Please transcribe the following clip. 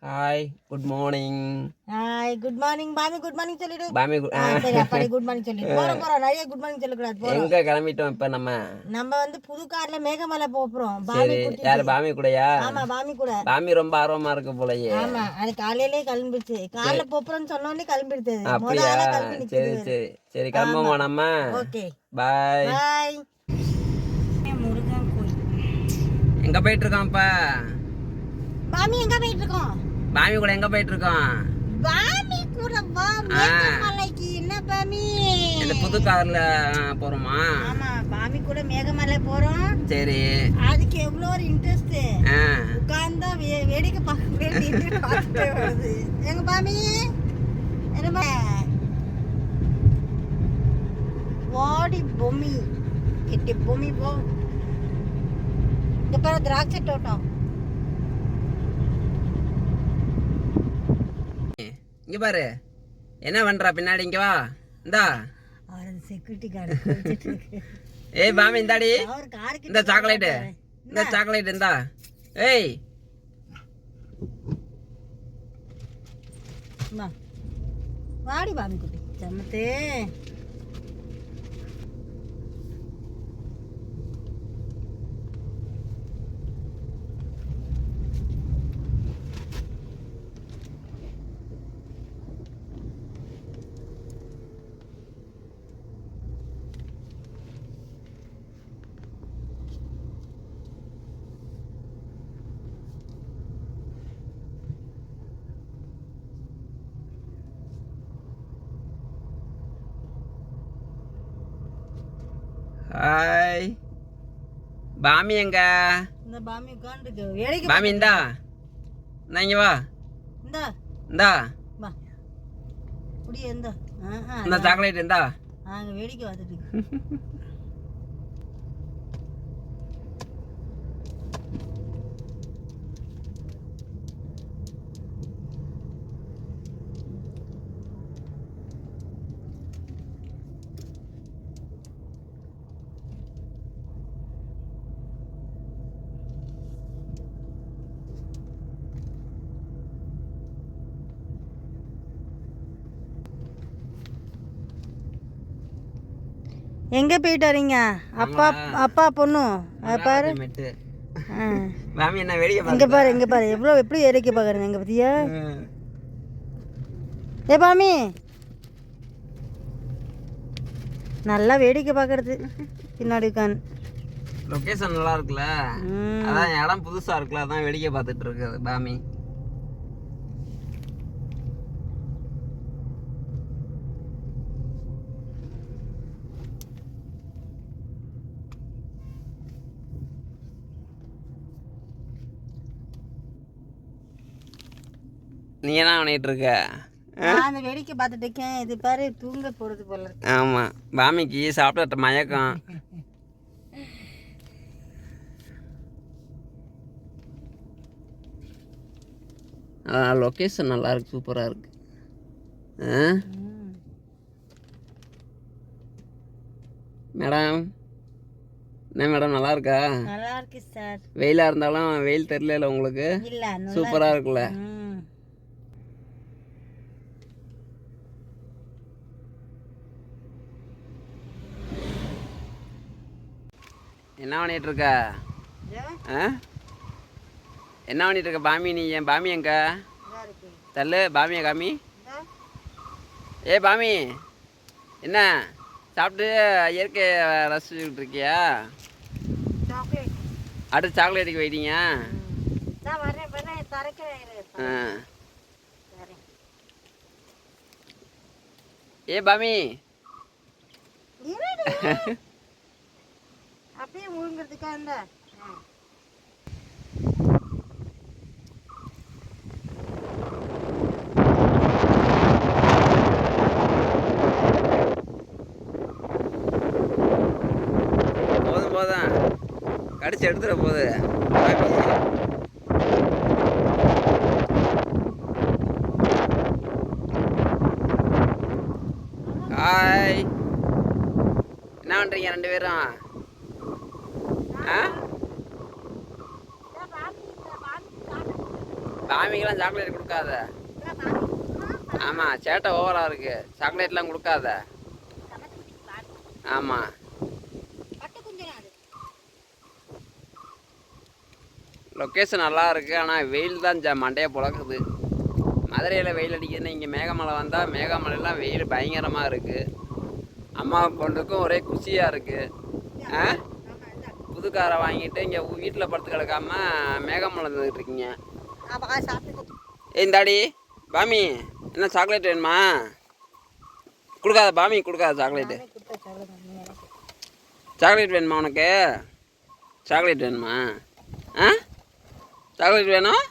Hi good morning. Hi good morning Pami. Good morning சொல்லிடு பாமி. சரி அப்படி குட் மார்னிங் சொல்லிடு. போறோம் நிறைய குட் மார்னிங் சொல்லக்கூடாது. போறோம். எங்க கிளம்பிட்டோம் இப்ப நம்ம வந்து புது கார்ல மேகமலை போறோம். சரி, யாரு பாமி கூடயா? ஆமா பாமி கூட. பாமி ரொம்ப ஆர்வமா இருக்கு போலயே. ஆமா, அது காலையிலே கிளம்பிடுச்சு. கார்ல போறோம்னு சொன்ன உடனே கிளம்பிடுது. அப்படியா? சரி சரி சரி, கிளம்புவோமா நம்ம? ஓகே பாய் பாய். முருகன் கோயில் எங்க போயிட்டு இருக்கோம்ப்பா? பாமி எங்க போயிட்டு இருக்கோம்? பாமி கூட எங்க போயிட்டு இருக்கோம்? பாமி கூட வா மேகமலைக்கு. என்ன பாமி? இந்த புது கார்ல போறோமா? ஆமா, பாமி கூட மேகமலை போறோம். சரி, அதுக்கு எவ்வளவு ஒரு இன்ட்ரெஸ்ட். உட்கார்ந்தா வேடிக்கை பார்க்க வேண்டியது பார்த்துட்டே வருது. எங்க பாமி என்ன வாடி பொம்மி கிட்டி பொம்மி போ. இங்க பாரு திராட்சை தோட்டம். இங்க பாரு என்ன பண்றா பின்னாடி. இங்க வா, இந்தா செக்யூரிட்டி கார்டு. ஏய் பாமி, இந்தாடி இந்த சாக்லேட்டு, இந்த சாக்லேட் இந்தா. ஏய் வாடி பாமி குட்டி சமத்தே. ஹாய் பாமி எங்க? இந்த பாமி உட்கார்ந்துருக்கு. வேடிக்கை பாமி இந்தா, இந்தா இங்க வா. இந்தா வா குடி. இந்த சாக்லேட் இந்தா. நாங்க வேடிக்கை பார்த்துட்டு எங்க போயிட்டு வரீங்க? அப்பா அப்பா பொண்ணு பாரு. மாமி என்ன வேடிக்கை இங்க பாரு, இங்க பாரு எவ்வளவு எப்படி வேடிக்கை பாக்குறீங்க. எங்க பத்தியா? ஏ பாமி நல்லா வேடிக்கை பாக்குறது பின்னாடி உட்காந்து. லொகேஷன் நல்லா இருக்குல்ல, அதான் இடம் புதுசா இருக்குல்ல, அதான் வேடிக்கை பார்த்துட்டு இருக்குது பாமி. நீ என்ன பண்ணிட்டு இருக்க? நான் வேடிக்கை பார்த்துட்டு இருக்கேன். இது பாரு தூங்க போறது போல இருக்கு. ஆமா, பாமிக்கு சாப்பிட்ட மயக்கம். லொக்கேஷன் நல்லா இருக்கு, சூப்பரா இருக்கு. மேடம் என்ன மேடம் நல்லா இருக்கா? நல்லா இருக்கு சார். வெயிலா இருந்தாலும் வெயில் தெரியல உங்களுக்கு? இல்ல, சூப்பரா இருக்குல்ல. என்ன பண்ணிட்டு இருக்க? என்ன பண்ணிட்டு இருக்க பாமி? நீ என் பாமி எங்க? தள்ளு பாமியா காமி. ஏ பாமி என்ன சாப்பிட்டு இயற்கை ரசிச்சுக்கிட்டு இருக்கியா? அடுத்து சாக்லேட்டுக்கு போயிட்டீங்க? ஏ பாமி அப்படியே முழுங்கிறதுக்கா? இந்த போதும் போதும், கடிச்சு எடுத்துட போகுது. ஹாய், என்ன பண்ணுறீங்க ரெண்டு பேரும்? பாமி பாமிக்கெல்லாம் சாக்லேட் கொடுக்காத. ஆமாம், சேட்டை ஓவராக இருக்கு. சாக்லேட்லாம் கொடுக்காத. ஆமாம், லொக்கேஷன் நல்லா இருக்குது. ஆனால் வெயில் தான் மண்டையை புழக்குது. மதுரையில் வெயில் அடிக்குதுன்னு இங்கே மேகமலை வந்தால் மேகமலையெல்லாம் வெயில் பயங்கரமாக இருக்குது. அம்மா பொண்ணுக்கும் ஒரே குஷியாக இருக்குது. புது காரை வாங்கிட்டு இங்கே வீட்டில் படுத்து கிடக்காம மேகமலை வந்துட்டு இருக்கீங்க. இந்தாடி பாமி, என்ன சாக்லேட் வேணுமா? கொடுக்காத பாமி, கொடுக்காத சாக்லேட்டு. சாக்லேட் வேணுமா உனக்கு? சாக்லேட் வேணுமா? சாக்லேட் வேணும்.